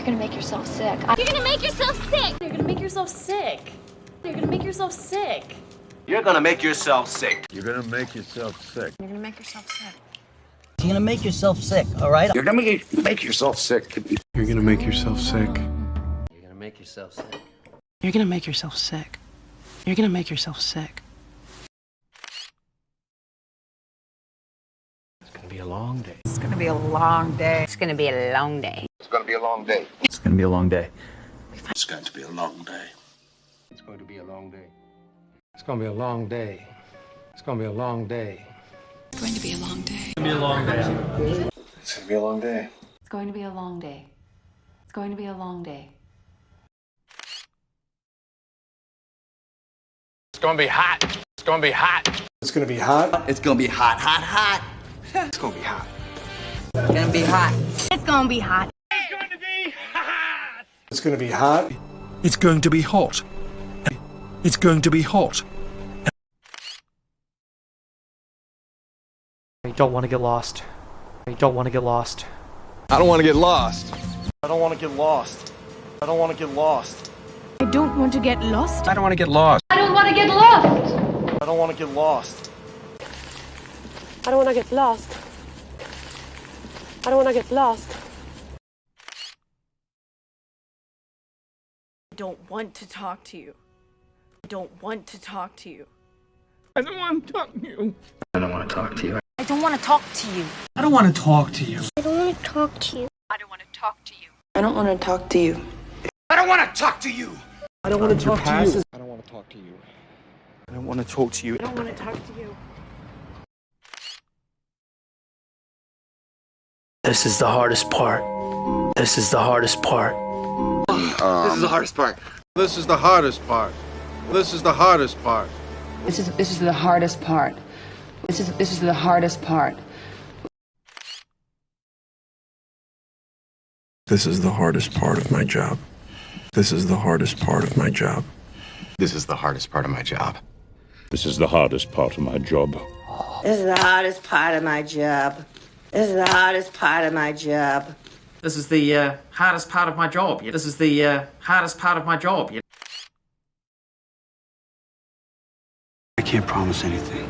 You're gonna make yourself sick. You're gonna make yourself sick. You're gonna make yourself sick. You're gonna make yourself sick. You're gonna make yourself sick. You're gonna make yourself sick. You're gonna make yourself sick. You're gonna make yourself sick, all right? You're gonna make yourself sick. You're gonna make yourself sick. You're gonna make yourself sick. You're gonna make yourself sick. You're gonna make yourself sick. It's gonna be a long day. It's gonna be a long day. It's gonna be a long day. It's gonna be a long day. It's gonna be a long day. It's going to be a long day. It's going to be a long day. It's gonna be a long day. It's gonna be a long day. It's going to be a long day. It's gonna be a long day. It's gonna be a long day. It's going to be a long day. It's going to be a long day. It's gonna be hot. It's gonna be hot. It's gonna be hot. It's gonna be hot, hot, hot. It's gonna be hot. It's gonna be hot. It's gonna be hot. It's gonna be hot. It's going to be hot. It's going to be hot. I don't want to get lost. I don't want to get lost. I don't want to get lost. I don't want to get lost. I don't want to get lost. I don't want to get lost. I don't want to get lost. I don't want to get lost. I don't want to get lost. I don't want to get lost. I don't want to get lost. I don't want to talk to you. I don't want to talk to you. I don't want to talk to you. I don't want to talk to you. I don't want to talk to you. I don't want to talk to you. I don't want to talk to you. I don't want to talk to you. I don't want to talk to you. I don't want to talk to you. I don't want to talk to you. I don't want to talk to you. I don't want to talk to you. I don't want to talk to you. This is the hardest part. This is the hardest part. This is the hardest part. This is the hardest part. This is the hardest part. This is the hardest part. This is the hardest part. This is the hardest part of my job. This is the hardest part of my job. This is the hardest part of my job. This is the hardest part of my job. This is the hardest part of my job. This is the hardest part of my job. This is the hardest part of my job. This is the hardest part of my job. I can't promise anything.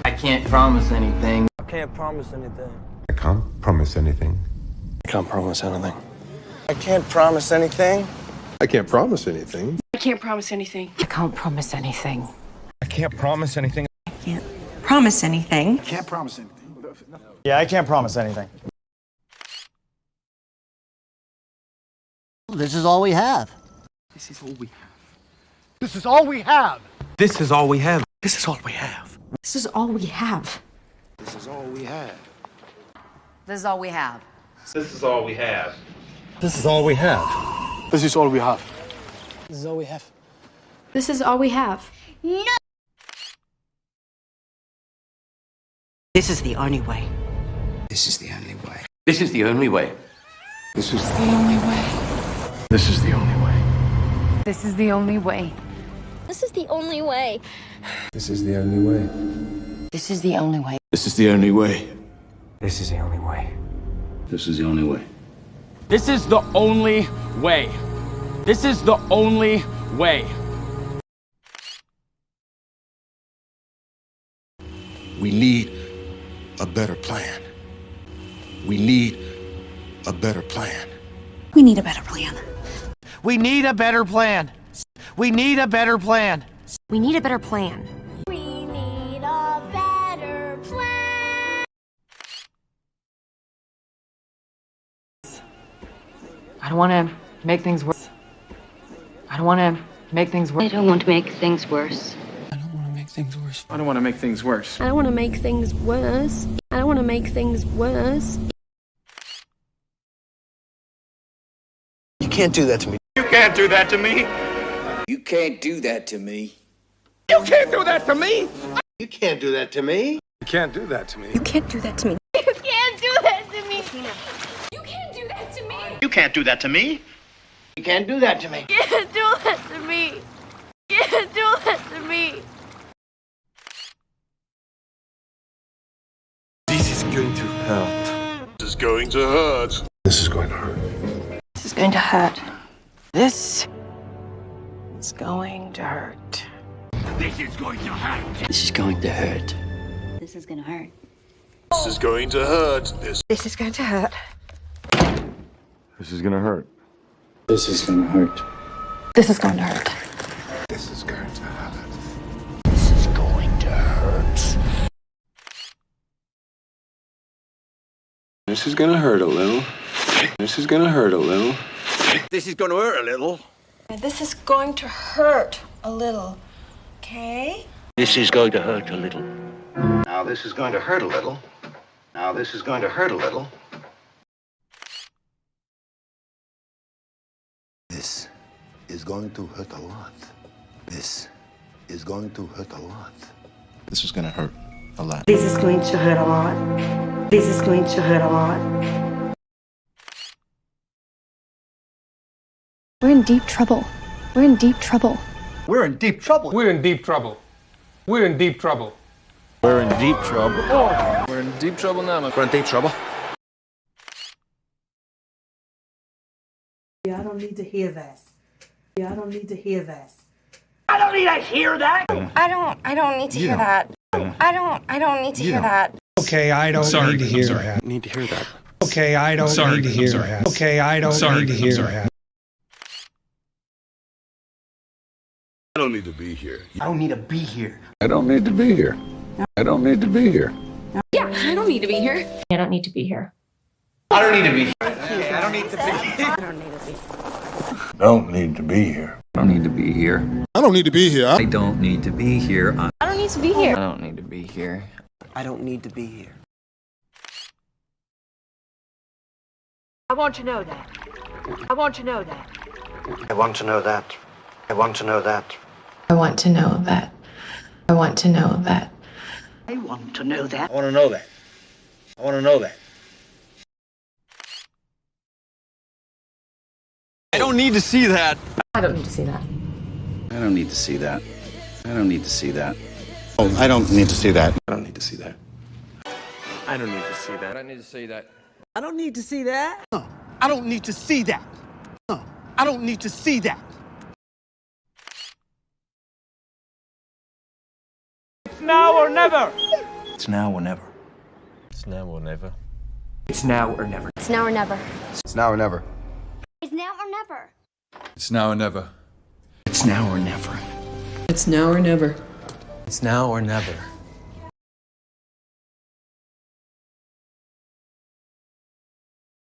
I can't promise anything. I can't promise anything. I can't promise anything. I can't promise anything. I can't promise anything. I can't promise anything. I can't promise anything. I can't promise anything. I can't promise anything. Promise anything. Can't promise anything. Yeah, I can't promise anything. This is all we have. This is all we have. This is all we have. This is all we have. This is all we have. This is all we have. This is all we have. This is all we have. This is all we have. This is all we have. This is all we have. This is all we have. This is all we have. No. This is the only way. This is the only way. This is the only way. This is The only way. This is the only way. This is the only way. This is the only way. This is the only way. This is the only way. This is the only way. This is the only way. This is the only way. This is the only way. This is the only way. We need a better plan. We need a better plan. We need a better plan. We need a better plan. We need a better plan. We need a better plan. We need a better plan. I don't want to make things worse. I don't want to make things worse. I don't want to make things worse. I don't want to make things worse. I don't want to make things worse. I don't want to make things worse. I don't want to make things worse. You can't do that to me. You can't do that to me. You can't do that to me. You can't do that to me. You can't do that to me. You can't do that to me. You can't do that to me. You can't do that to me. You can't do that to me. You can't do that to me. You can't do that to me. You can't do that to me. You can't do that to me. This is going to hurt. This is going to hurt. This is going to hurt. This is going to hurt. This is going to hurt. This is going to hurt. This is going to hurt. This is gonna hurt. This is going to hurt. This is going to hurt. This is gonna hurt. This is going to hurt. This is going to hurt. This is going to hurt. This is going to hurt. This is gonna hurt a little. This is gonna hurt a little. This is going to hurt a little. This is going to hurt a little. Okay? This is going to hurt a little. Now this is going to hurt a little. Now this is going to hurt a little. This is going to hurt a lot. This is going to hurt a lot. This is going to hurt a lot. This is going to hurt a lot. This is going to hurt a lot. We're in deep trouble. We're in deep trouble. We're in deep trouble. We're in deep trouble. We're in deep trouble. We're in deep trouble. We're in deep trouble now. We're in deep trouble. I don't need to hear that. I don't need to hear that. I don't need to hear that. I don't need to hear that. Okay, I don't need to hear that. Need to hear that. Okay, I don't need to hear that. Okay, I don't need to hear that. I don't need to be here. I don't need to be here. I don't need to be here. I don't need to be here. Yeah, I don't need to be here. I don't need to be here. I don't need to be here. I don't need to be here. I don't need to be here. I don't need to be here. I don't need to be here. I don't need to be here. I don't need to be here. I don't need to be here. I don't need to be here. I want to know that. I want to know that. I want to know that. I want to know that. I want to know that. I want to know that. I want to know that. I want to know that. I want to know that. I don't need to see that. I don't need to see that. I don't need to see that. I don't need to see that. Oh, I don't need to see that. I don't need to see that. I don't need to see that. I need to say that. I don't need to see that. I don't need to see that. I don't need to see that. It's now or never. It's now or never. It's now or never. It's now or never. It's now or never. It's now or never. It's now or never. It's now or never. It's now or never. It's now or never. It's now or never.